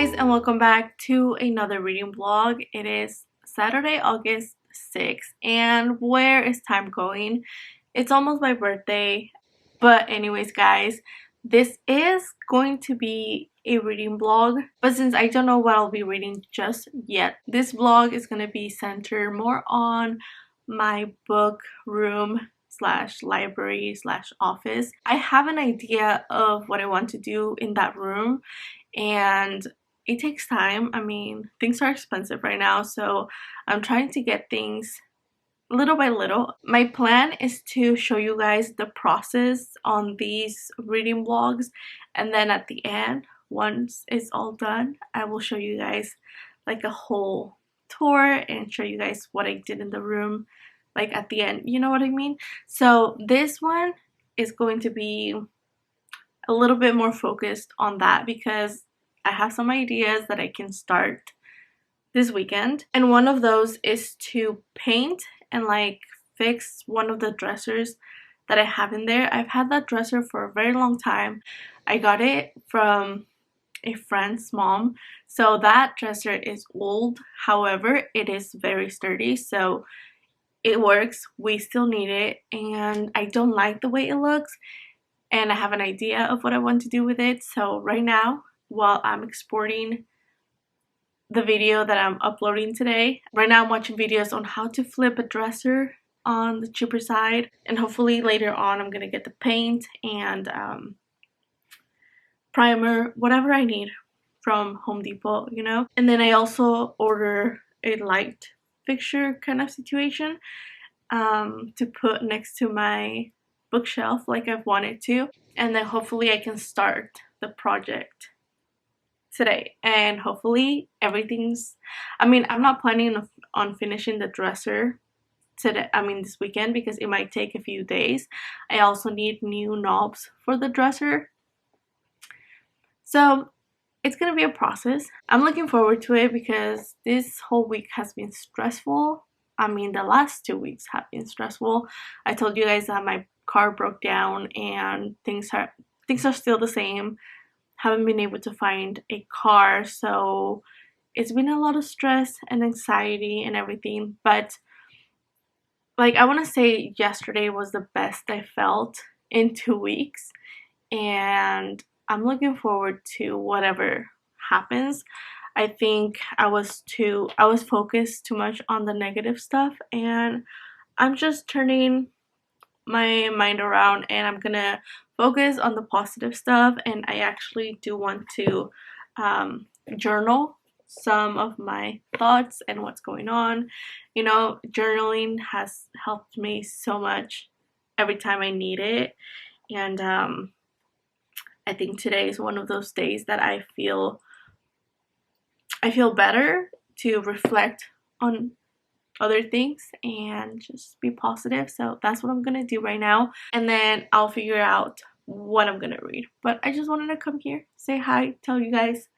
guys, and welcome back to another reading vlog. It is Saturday, August 6th, and where is time going? It's almost my birthday. But anyways, guys, this is going to be a reading vlog, but since I don't know what I'll be reading just yet, this vlog is going to be centered more on my book room slash library slash office. I have an idea of what I want to do in that room, and it takes time. I mean, things are expensive right now, so I'm trying to get things little by little. My plan is to show you guys the process on these reading vlogs, and then at the end, once it's all done, I will show you guys like a whole tour and show you guys what I did in the room, like at the end, you know what I mean? So this one is going to be a little bit more focused on that because I have some ideas that I can start this weekend, and one of those is to paint and like fix one of the dressers that I have in there. I've had that dresser for a very long time. I got it from a friend's mom, so that dresser is old, however it is very sturdy, so it works. We still need it, and I don't like the way it looks, and I have an idea of what I want to do with it. So right now, while I'm exporting the video that I'm uploading today, right now I'm watching videos on how to flip a dresser on the cheaper side, and hopefully later on I'm gonna get the paint and primer, whatever I need from Home Depot, you know. And then I also order a light fixture kind of situation to put next to my bookshelf like I've wanted to, and then hopefully I can start the project today, and hopefully everything's, I mean, I'm not planning on finishing the dresser today, I mean this weekend, because it might take a few days. I also need new knobs for the dresser, so it's gonna be a process. I'm looking forward to it because this whole week has been stressful. I mean, the last 2 weeks have been stressful. I told you guys that my car broke down and things are still the same. Haven't been able to find a car, so it's been a lot of stress and anxiety and everything. But like, I want to say yesterday was the best I felt in 2 weeks, and I'm looking forward to whatever happens. I think I was focused too much on the negative stuff, and I'm just turning my mind around, and I'm gonna focus on the positive stuff. And I actually do want to journal some of my thoughts and what's going on. You know, journaling has helped me so much every time I need it, and I think today is one of those days that I feel better to reflect on other things and just be positive. So that's what I'm gonna do right now, and then I'll figure out what I'm gonna read. But I just wanted to come here, say hi, tell you guys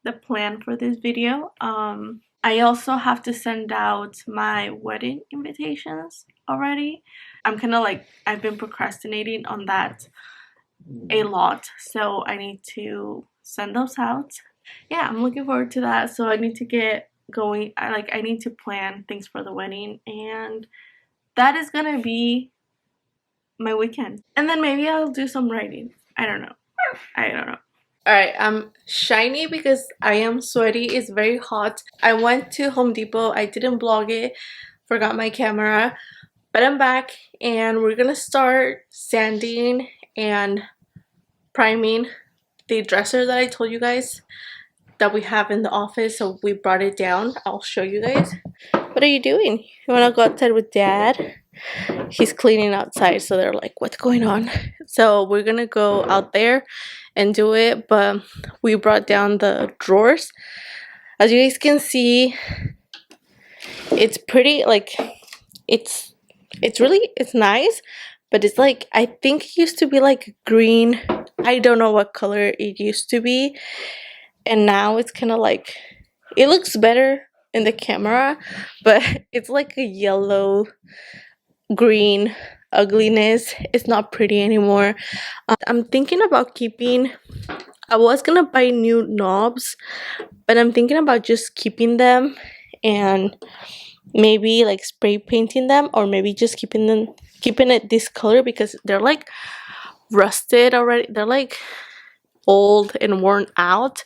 the plan for this video. I also have to send out my wedding invitations already. I'm kind of like, I've been procrastinating on that a lot, so I need to send those out. Yeah, I'm looking forward to that. So I need to get going. I need to plan things for the wedding, and that is gonna be my weekend. And then maybe I'll do some writing. I don't know. Alright, I'm shiny because I am sweaty. It's very hot. I went to Home Depot. I didn't vlog it, forgot my camera, but I'm back, and we're gonna start sanding and priming the dresser that I told you guys that we have in the office. So we brought it down. I'll show you guys. What are you doing? You want to go outside with Dad? He's cleaning outside, so they're like, what's going on? So we're gonna go out there and do it, but we brought down the drawers. As you guys can see, it's pretty, like, it's nice, but it's like, I think it used to be like green. I don't know what color it used to be, and now it's kind of like, it looks better in the camera, but it's like a yellow green ugliness. It's not pretty anymore. I'm thinking about keeping I was gonna buy new knobs, but I'm thinking about just keeping them and maybe like spray painting them, or maybe just keeping it this color because they're like rusted already. They're like old and worn out,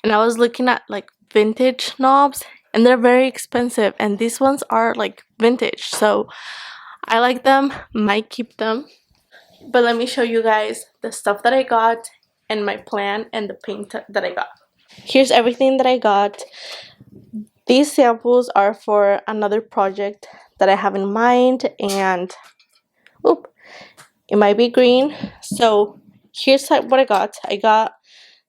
and I was looking at like vintage knobs and they're very expensive, and these ones are like vintage, so I like them, might keep them. But let me show you guys the stuff that I got and my plan and the paint that I got. Here's everything that I got. These samples are for another project that I have in mind, and oop, it might be green. So here's what I got. I got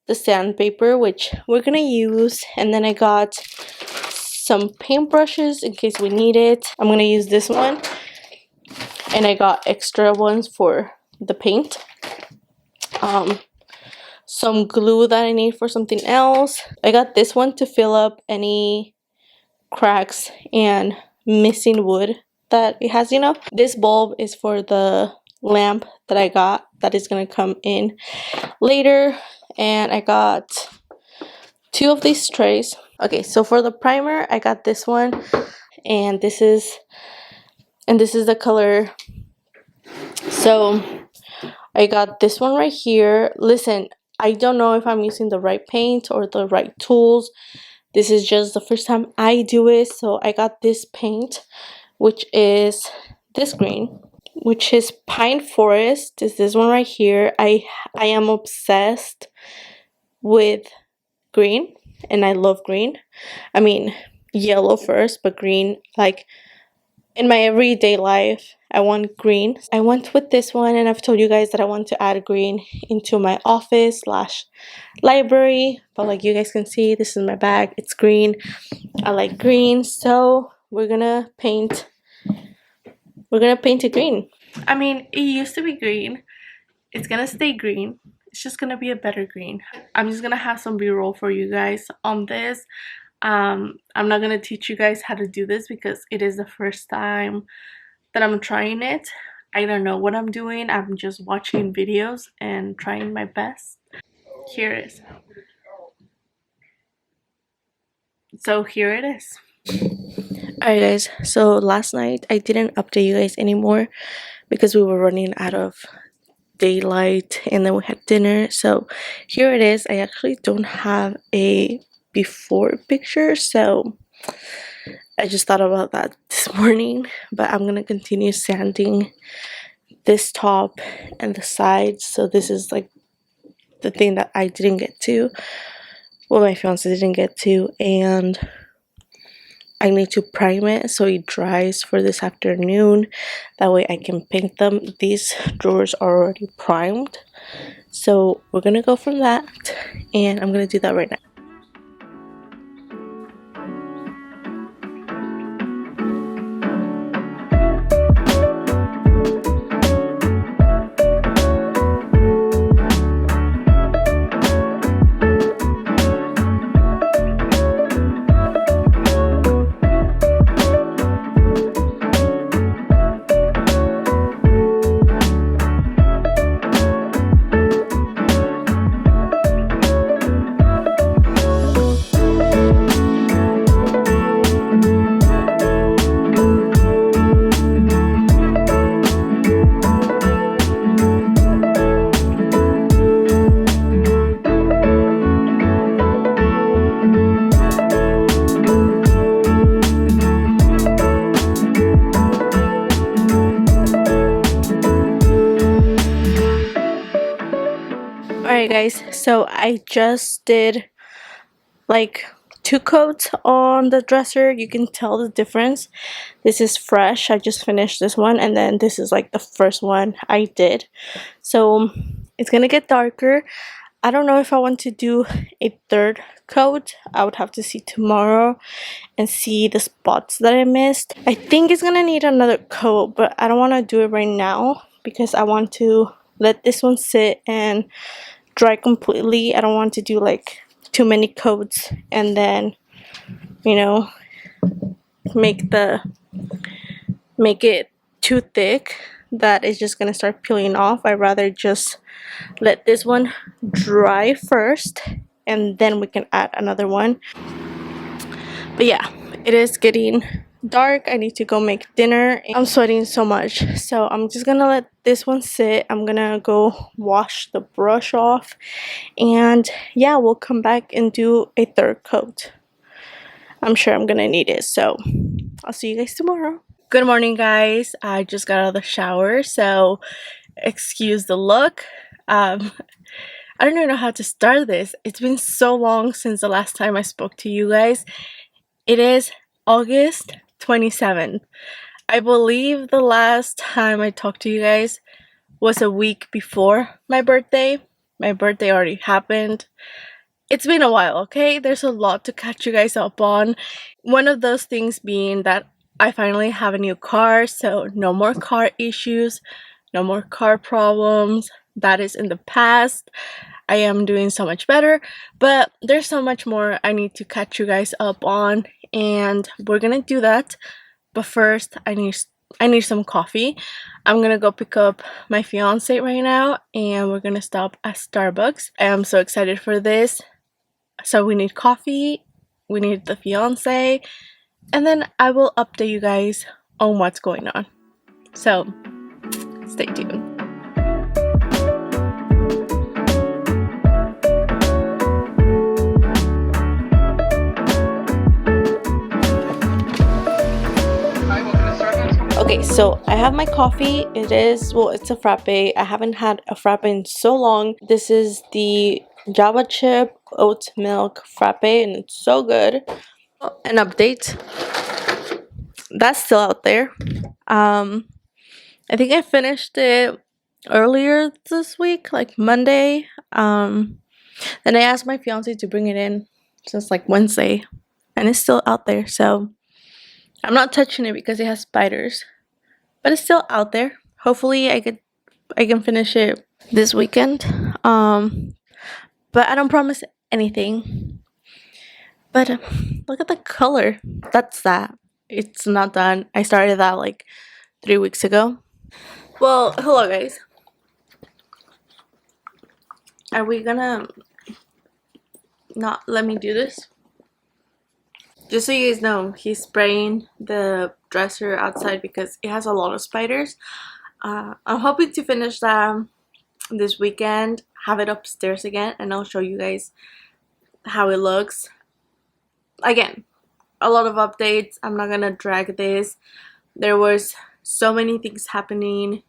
the sandpaper, which we're gonna use, and then I got some paintbrushes in case we need it. I'm gonna use this one, and I got extra ones for the paint. Some glue that I need for something else. I got this one to fill up any cracks and missing wood that it has, you know. This bulb is for the lamp that I got that is gonna come in later, and I got 2 of these trays. Okay, so for the primer I got this one, and this is the color. So I got this one right here. Listen, I don't know if I'm using the right paint or the right tools. This is just the first time I do it, so I got this paint, which is this green, which is Pine Forest. Is this one right here. I am obsessed with green, and I love green. I mean, yellow first, but green, like in my everyday life, I want green. I went with this one, and I've told you guys that I want to add green into my office / library, but like you guys can see, this is my bag. It's green. I like green, so we're gonna paint it green. I mean, it used to be green. It's gonna stay green. It's just gonna be a better green. I'm just gonna have some b-roll for you guys on this. I'm not gonna teach you guys how to do this because it is the first time that I'm trying it. I don't know what I'm doing. I'm just watching videos and trying my best. Here it is. So here it is. Alright guys, so last night I didn't update you guys anymore because we were running out of daylight, and then we had dinner. So here it is. I actually don't have a before picture, so I just thought about that this morning, but I'm gonna continue sanding this top and the sides. So this is like the thing that I didn't get to, well, my fiance didn't get to, and I need to prime it so it dries for this afternoon. That way I can paint them. These drawers are already primed, so we're gonna go from that, and I'm gonna do that right now. Alright guys, so I just did like 2 coats on the dresser. You can tell the difference. This is fresh. I just finished this one, and then this is like the first one I did. So it's gonna get darker. I don't know if I want to do a 3rd coat. I would have to see tomorrow and see the spots that I missed. I think it's gonna need another coat, but I don't want to do it right now because I want to let this one sit and dry completely. I don't want to do like too many coats and then, you know, make it too thick. that is just gonna start peeling off. I'd rather just let this one dry first and then we can add another one. But yeah, it is getting dark. I need to go make dinner. I'm sweating so much, so I'm just gonna let this one sit. I'm gonna go wash the brush off, and yeah, we'll come back and do a third coat. I'm sure I'm gonna need it, so I'll see you guys tomorrow. Good morning, guys. I just got out of the shower, so excuse the look. I don't even know how to start this. It's been so long since the last time I spoke to you guys. It is August 27th. I believe the last time I talked to you guys was a week before my birthday. My birthday already happened. It's been a while, okay? There's a lot to catch you guys up on. One of those things being that I finally have a new car, so no more car issues, no more car problems. That is in the past. I am doing so much better, but there's so much more I need to catch you guys up on, and we're gonna do that. But first, I need some coffee. I'm gonna go pick up my fiance right now, and we're gonna stop at Starbucks. I am so excited for this. So we need coffee, we need the fiance, and then I will update you guys on what's going on. So stay tuned. Okay, so I have my coffee. It's a frappe. I haven't had a frappe in so long. This is the Java chip oat milk frappe, and it's so good. An update. That's still out there. I think I finished it earlier this week, like Monday. Then I asked my fiance to bring it in since like Wednesday, and it's still out there. So I'm not touching it because it has spiders. But it's still out there. Hopefully I can finish it this weekend. But I don't promise anything. But look at the color. That's that. It's not done. I started that like 3 weeks ago. Well, hello guys. Are we gonna not let me do this? Just so you guys know, he's spraying the dresser outside because it has a lot of spiders. I'm hoping to finish that this weekend, have it upstairs again, and I'll show you guys how it looks. Again, a lot of updates. I'm not gonna drag this. There was so many things happening.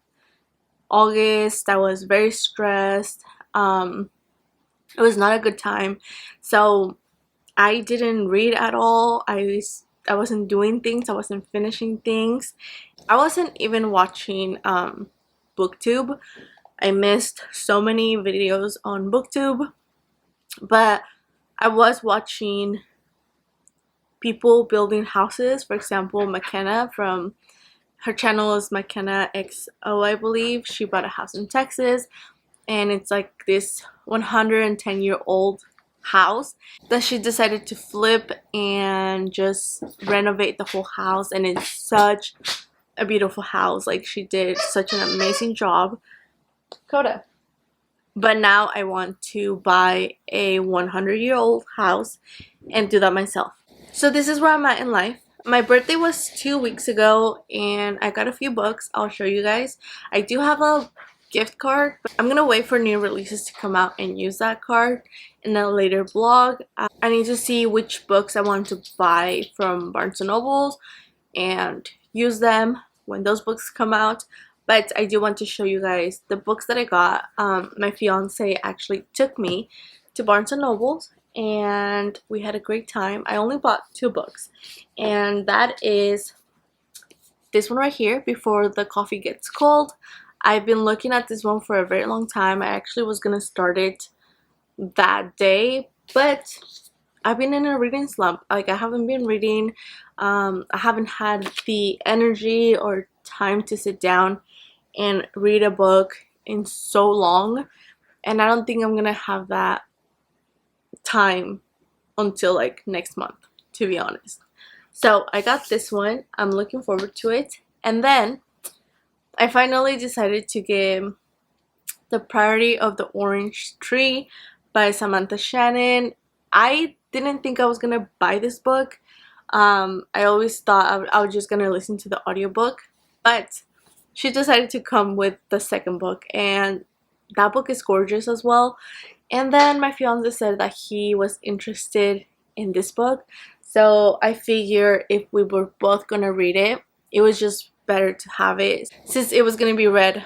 August, I was very stressed. It was not a good time. So I didn't read at all. I wasn't doing things. I wasn't finishing things. I wasn't even watching booktube. I missed so many videos on booktube, but I was watching people building houses. For example, McKenna, from her channel is McKenna XO, I believe. She bought a house in Texas, and it's like this 110-year-old house that she decided to flip and just renovate the whole house, and it's such a beautiful house. Like, she did such an amazing job. Coda. But now I want to buy a 100-year-old house and do that myself. So this is where I'm at in life. My birthday was 2 weeks ago, and I got a few books. I'll show you guys. I do have a gift card, but I'm gonna wait for new releases to come out and use that card in a later vlog. I need to see which books I want to buy from Barnes & Noble and use them when those books come out. But I do want to show you guys the books that I got. My fiance actually took me to Barnes & Noble, and we had a great time. I only bought 2 books, and that is this one right here, Before the Coffee Gets Cold. I've been looking at this one for a very long time. I actually was gonna start it that day, but I've been in a reading slump. Like, I haven't been reading. I haven't had the energy or time to sit down and read a book in so long, and I don't think I'm gonna have that time until like next month, to be honest. So I got this one. I'm looking forward to it. And then I finally decided to get The Priority of the Orange Tree by Samantha Shannon. I didn't think I was gonna buy this book. I always thought I was just gonna listen to the audiobook, but she decided to come with the second book, and that book is gorgeous as well. And then my fiance said that he was interested in this book, so I figured if we were both gonna read it, it was just better to have it since it was gonna be read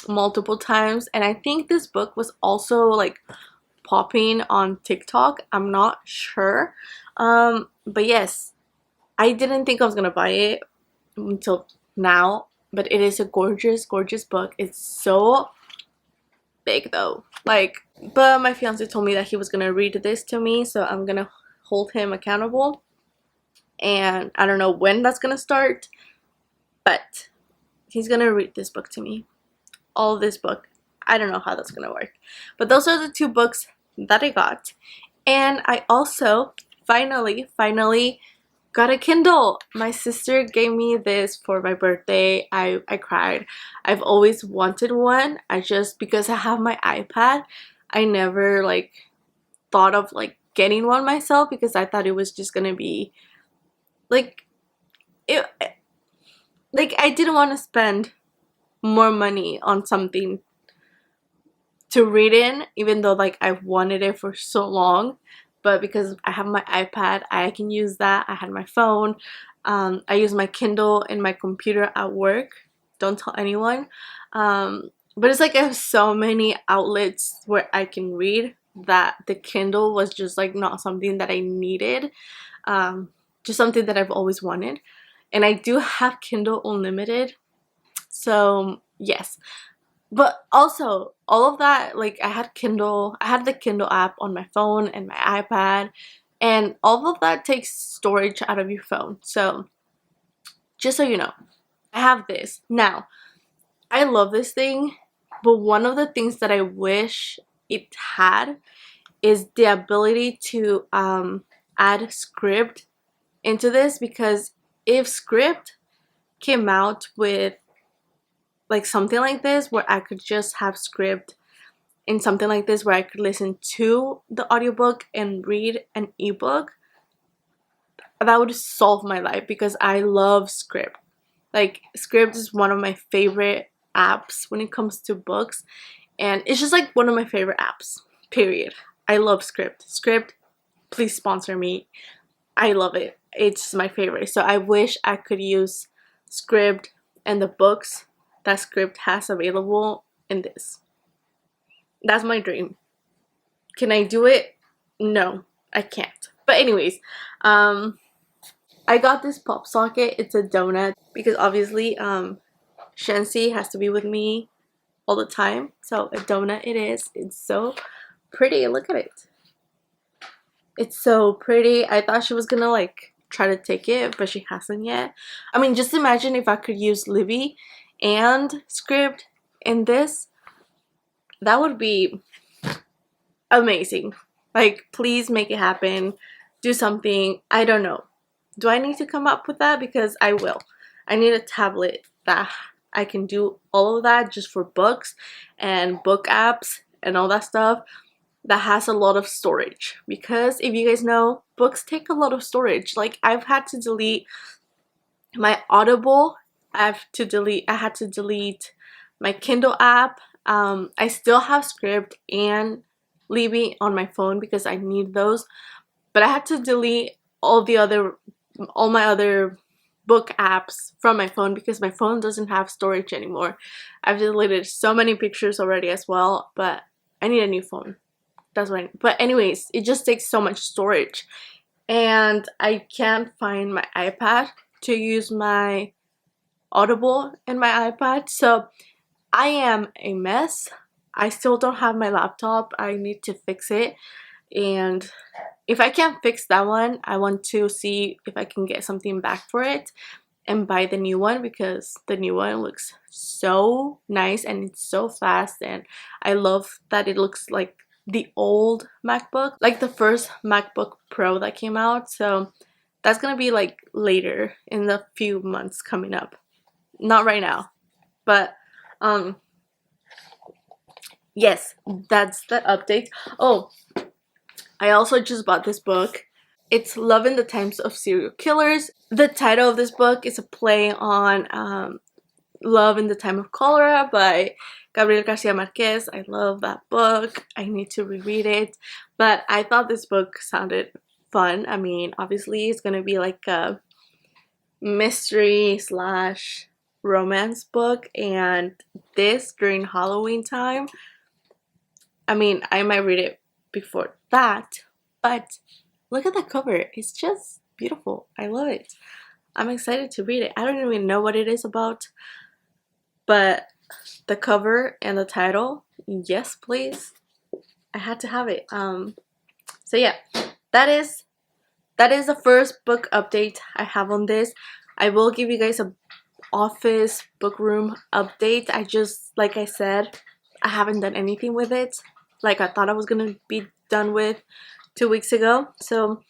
multiple times. And I think this book was also like popping on TikTok. I'm not sure. But yes, I didn't think I was gonna buy it until now, but it is a gorgeous, gorgeous book. It's so big though. Like, but my fiance told me that he was gonna read this to me, so I'm gonna hold him accountable. And I don't know when that's gonna start, but he's gonna read this book to me. All of this book. I don't know how that's gonna work. But those are the two books that I got. And I also finally got a Kindle. My sister gave me this for my birthday. I cried. I've always wanted one. Because I have my iPad, I never like thought of like getting one myself because I thought it was just gonna be like it like I didn't want to spend more money on something to read in, even though like I wanted it for so long. But because I have my iPad, I can use that. I had my phone. I use my Kindle and my computer at work. Don't tell anyone. But it's like I have so many outlets where I can read that the Kindle was just like not something that I needed. Just something that I've always wanted. And I do have Kindle Unlimited. So yes. But also, all of that, like I had the Kindle app on my phone and my iPad, and all of that takes storage out of your phone. So, just so you know, I have this. Now, I love this thing, but one of the things that I wish it had is the ability to add script into this, because if script came out with like something like this where I could just have script in something like this where I could listen to the audiobook and read an ebook, that would solve my life because I love script. Like script is one of my favorite apps when it comes to books, and it's just like one of my favorite apps, period. I love script. Script, please sponsor me. I love it. It's my favorite. So I wish I could use script and the books that script has available in this. That's my dream. Can I do it? No, I can't. But anyways, I got this pop socket. It's a donut because obviously Shancy has to be with me all the time. So a donut it is. It's so pretty. Look at it. It's so pretty. I thought she was gonna like try to take it, but she hasn't yet. I mean, just imagine if I could use Libby and script in this. That would be amazing. Like, please make it happen. Do something. I don't know. Do I need to come up with that? Because I will. I need a tablet that I can do all of that just for books and book apps and all that stuff that has a lot of storage. Because if you guys know, books take a lot of storage. Like, I've had to delete my Audible. I had to delete my Kindle app. I still have script and Libby on my phone because I need those, but I had to delete all my other book apps from my phone because my phone doesn't have storage anymore. I've deleted so many pictures already as well, but I need a new phone. That's right. But anyways, it just takes so much storage, and I can't find my iPad to use my Audible in my iPad, so I am a mess. I still don't have my laptop. I need to fix it, and if I can't fix that one, I want to see if I can get something back for it and buy the new one, because the new one looks so nice and it's so fast, and I love that it looks like the old MacBook, like the first MacBook Pro that came out. So that's gonna be like later in the few months coming up, not right now. But yes, that's the update. Oh, I also just bought this book. It's Love in the Times of Serial Killers. The title of this book is a play on Love in the Time of Cholera by Gabriel Garcia Marquez. I love that book. I need to reread it. But I thought this book sounded fun. I mean, obviously it's gonna be like a mystery slash romance book, and this during Halloween time, I mean, I might read it before that, but look at the cover. It's just beautiful. I love it. I'm excited to read it. I don't even know what it is about, but the cover and the title, yes please. I had to have it. So yeah, that is the first book update I have on this. I will give you guys a office bookroom update. I just, like I said, I haven't done anything with it like I thought I was gonna be done with 2 weeks ago. So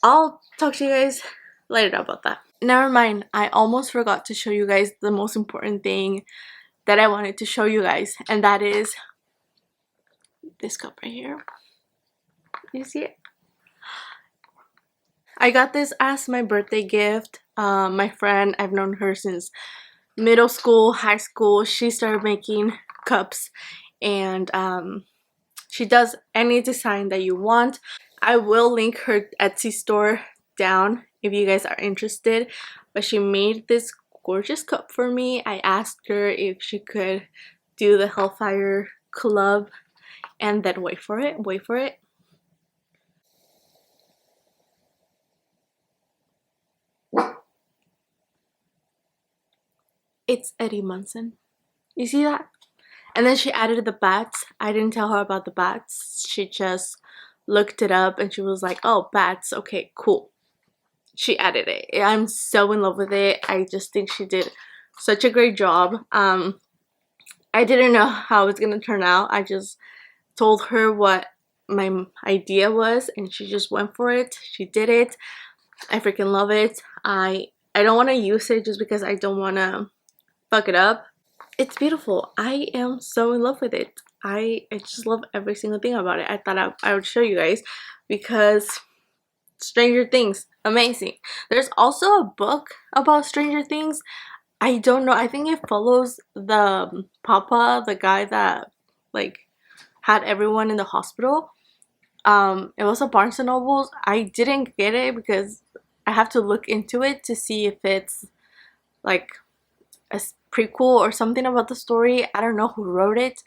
I'll talk to you guys later about that. Never mind, I almost forgot to show you guys the most important thing that I wanted to show you guys, and that is this cup right here. You see it? I got this as my birthday gift. My friend, I've known her since middle school, high school. She started making cups, and she does any design that you want. I will link her Etsy store down if you guys are interested. But she made this gorgeous cup for me. I asked her if she could do the Hellfire Club, and then wait for it. It's Eddie Munson. You see that? And then she added the bats. I didn't tell her about the bats. She just looked it up and she was like, oh, bats, okay, cool. She added it. I'm so in love with it. I just think she did such a great job. I didn't know how it's gonna turn out. I just told her what my idea was and she just went for it. She did it. I freaking love it. I don't want to use it just because I don't want to fuck it up. It's beautiful. I am so in love with it. I just love every single thing about it. I thought I would show you guys because Stranger Things, amazing. There's also a book about Stranger Things. I don't know. I think it follows the papa, the guy that like had everyone in the hospital. It was a Barnes and Nobles. I didn't get it because I have to look into it to see if it's like a prequel or something about the story. I don't know who wrote it.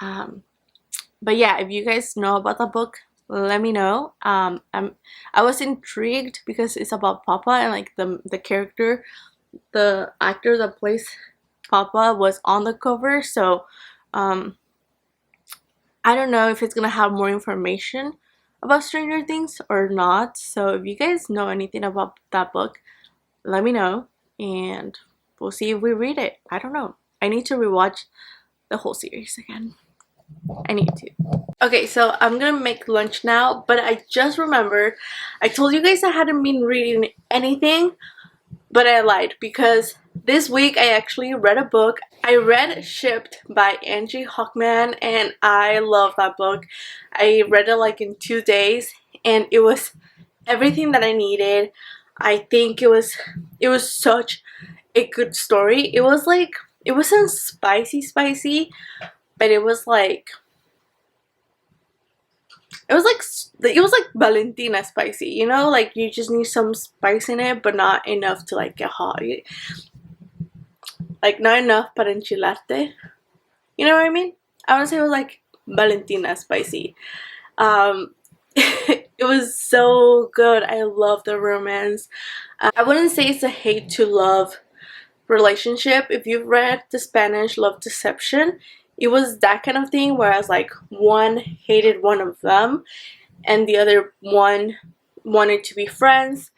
But yeah, if you guys know about the book, let me know. I was intrigued because it's about Papa, and like the character, the actor that plays Papa was on the cover. So I don't know if it's gonna have more information about Stranger Things or not. So if you guys know anything about that book, let me know and we'll see if we read it. I don't know. I need to rewatch the whole series again. I need to. Okay, so I'm gonna make lunch now, but I just remembered I told you guys I hadn't been reading anything, but I lied because this week I actually read a book. I read Shipped by Angie Hockman and I love that book. I read it like in 2 days and it was everything that I needed. I think it was such a good story. It wasn't spicy, but it was like Valentina spicy, you know, like you just need some spice in it but not enough to like get hot, like not enough para enchilarte, you know what I mean? I would say it was like Valentina spicy. It was so good. I love the romance. I wouldn't say it's a hate to love relationship. If you've read the Spanish Love Deception, it was that kind of thing where I was like, one hated one of them and the other one wanted to be friends,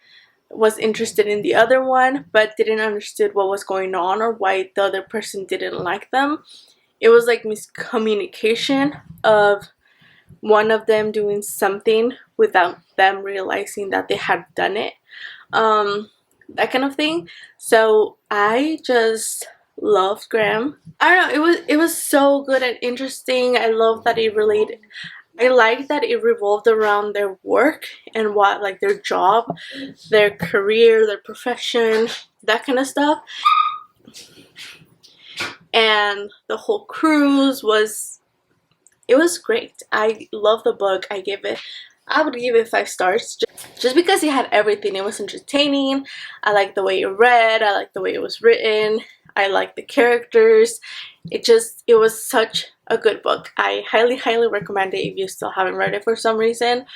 was interested in the other one but didn't understand what was going on or why the other person didn't like them. It was like miscommunication of one of them doing something without them realizing that they had done it, that kind of thing. So I just loved Graham. I don't know, it was so good and interesting. I love that it related. I like that it revolved around their work and what, like, their job, their career, their profession, that kind of stuff. And the whole cruise was, it was great. I love the book. I would give it 5 stars just because it had everything. It was entertaining. I liked the way it read. I liked the way it was written. I liked the characters. It was such a good book. I highly recommend it if you still haven't read it for some reason,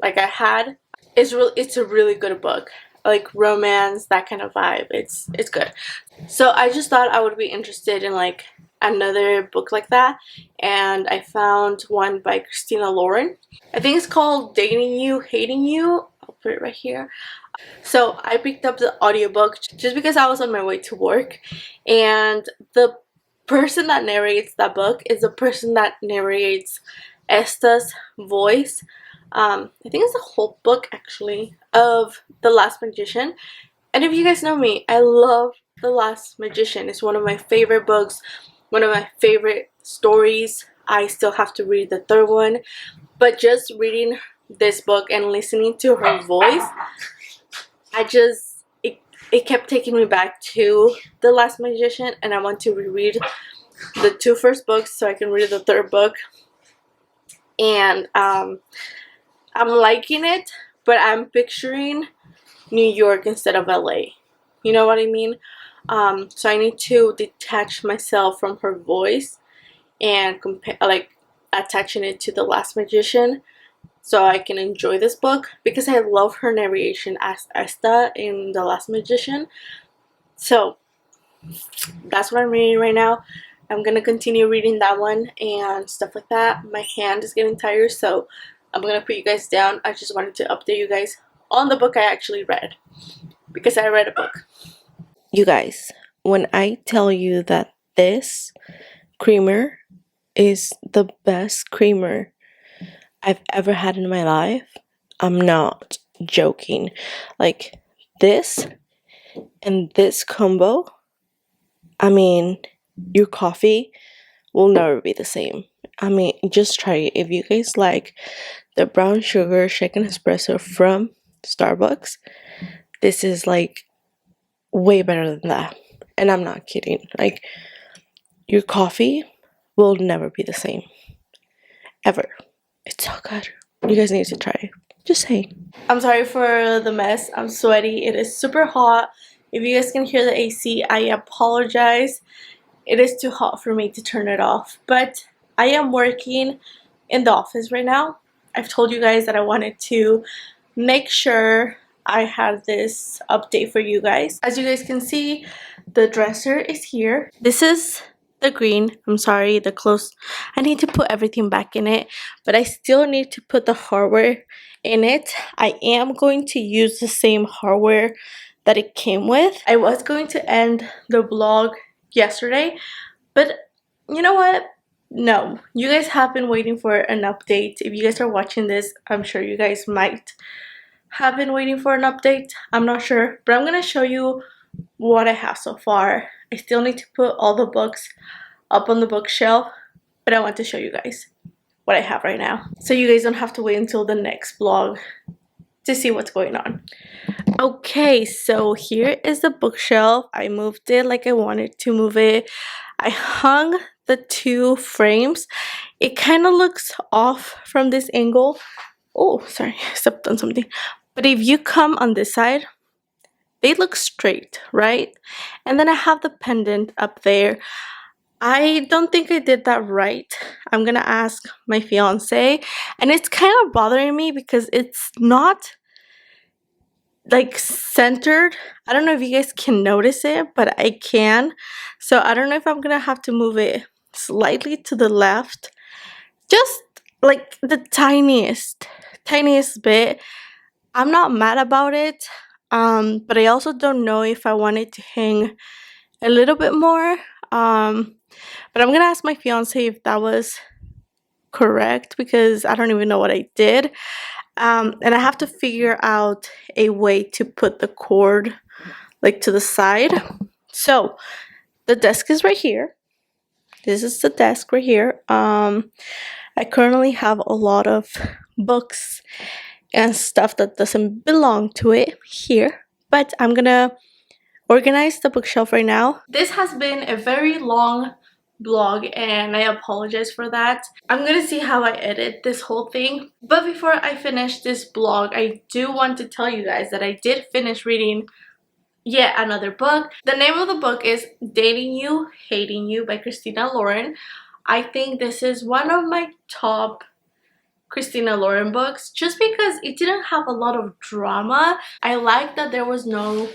like I had. It's a really good book. Like romance, that kind of vibe. It's good. So I just thought I would be interested in like another book like that, and I found one by Christina Lauren. I think it's called Dating You, Hating You. I'll put it right here. So I picked up the audiobook just because I was on my way to work, and the person that narrates that book is the person that narrates Esta's voice. I think it's the whole book actually of The Last Magician. And if you guys know me, I love The Last Magician. It's one of my favorite books, one of my favorite stories. I still have to read the third one, but just reading this book and listening to her voice, it kept taking me back to The Last Magician, and I want to reread the 2 first books so I can read the third book. And I'm liking it, but I'm picturing New York instead of LA. You know what I mean? So I need to detach myself from her voice and attaching it to The Last Magician so I can enjoy this book, because I love her narration as Esta in The Last Magician. So that's what I'm reading right now. I'm gonna continue reading that one and stuff like that. My hand is getting tired, so I'm gonna put you guys down. I just wanted to update you guys on the book I actually read, because I read a book. You guys, when I tell you that this creamer is the best creamer I've ever had in my life, I'm not joking. Like, this and this combo, I mean, your coffee will never be the same. I mean, just try it. If you guys like the brown sugar shaken espresso from Starbucks, this is like way better than that. And I'm not kidding. Like, your coffee will never be the same. Ever. It's so good. You guys need to try it. Just saying. I'm sorry for the mess. I'm sweaty. It is super hot. If you guys can hear the AC, I apologize. It is too hot for me to turn it off. But I am working in the office right now. I've told you guys that I wanted to make sure I had this update for you guys. As you guys can see, the dresser is here. This is the green. I'm sorry, the clothes. I need to put everything back in it, but I still need to put the hardware in it. I am going to use the same hardware that it came with. I was going to end the vlog yesterday, but you know what? No, you guys have been waiting for an update. If you guys are watching this, I'm sure you guys might have been waiting for an update. I'm not sure, but I'm gonna show you what I have so far. I still need to put all the books up on the bookshelf, but I want to show you guys what I have right now, so you guys don't have to wait until the next vlog to see what's going on. Okay, so here is the bookshelf. I moved it like I wanted to move it. I hung the 2 frames. It kind of looks off from this angle. Oh, sorry, I stepped on something. But if you come on this side, they look straight, right? And then I have the pendant up there. I don't think I did that right. I'm gonna ask my fiance, and it's kind of bothering me because it's not like centered. I don't know if you guys can notice it, but I can. So I don't know if I'm gonna have to move it slightly to the left, just like the tiniest bit. I'm not mad about it, but I also don't know if I want it to hang a little bit more. But I'm gonna ask my fiance if that was correct, because I don't even know what I did. And I have to figure out a way to put the cord like to the side. So the desk is right here. This is the desk right here. I currently have a lot of books and stuff that doesn't belong to it here, but I'm gonna organize the bookshelf right now. This has been a very long vlog and I apologize for that. I'm gonna see how I edit this whole thing. But before I finish this vlog, I do want to tell you guys that I did finish reading yet another book. The name of the book is Dating You, Hating You by Christina Lauren. I think this is one of my top Christina Lauren books just because it didn't have a lot of drama. I like that there was no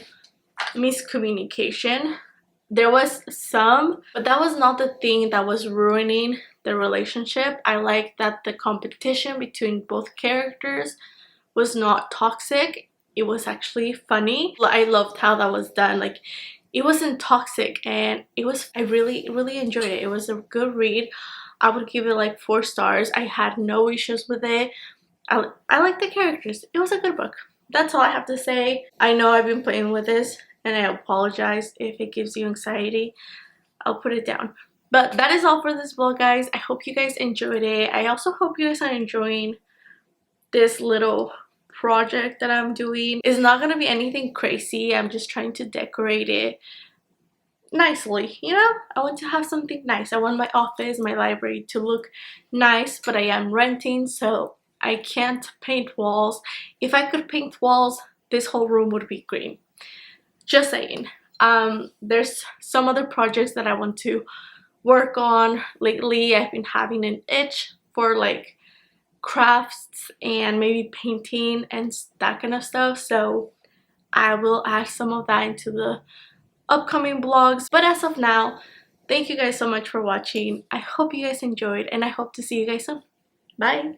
miscommunication. There was some, but that was not the thing that was ruining the relationship. I like that the competition between both characters was not toxic. It was actually funny. I loved how that was done. Like, it wasn't toxic and I really enjoyed it. It was a good read. I would give it like 4 stars. I had no issues with it. I like the characters. It was a good book. That's all I have to say. I know I've been playing with this and I apologize if it gives you anxiety. I'll put it down. But that is all for this vlog, guys. I hope you guys enjoyed it. I also hope you guys are enjoying this little project that I'm doing. It's not gonna be anything crazy. I'm just trying to decorate it nicely, you know? I want to have something nice. I want my office, my library to look nice, but I am renting, so I can't paint walls. If I could paint walls, this whole room would be green. Just saying. There's some other projects that I want to work on. Lately I've been having an itch for like crafts and maybe painting and that kind of stuff, so I will add some of that into the upcoming vlogs. But as of now, thank you guys so much for watching. I hope you guys enjoyed and I hope to see you guys soon. Bye.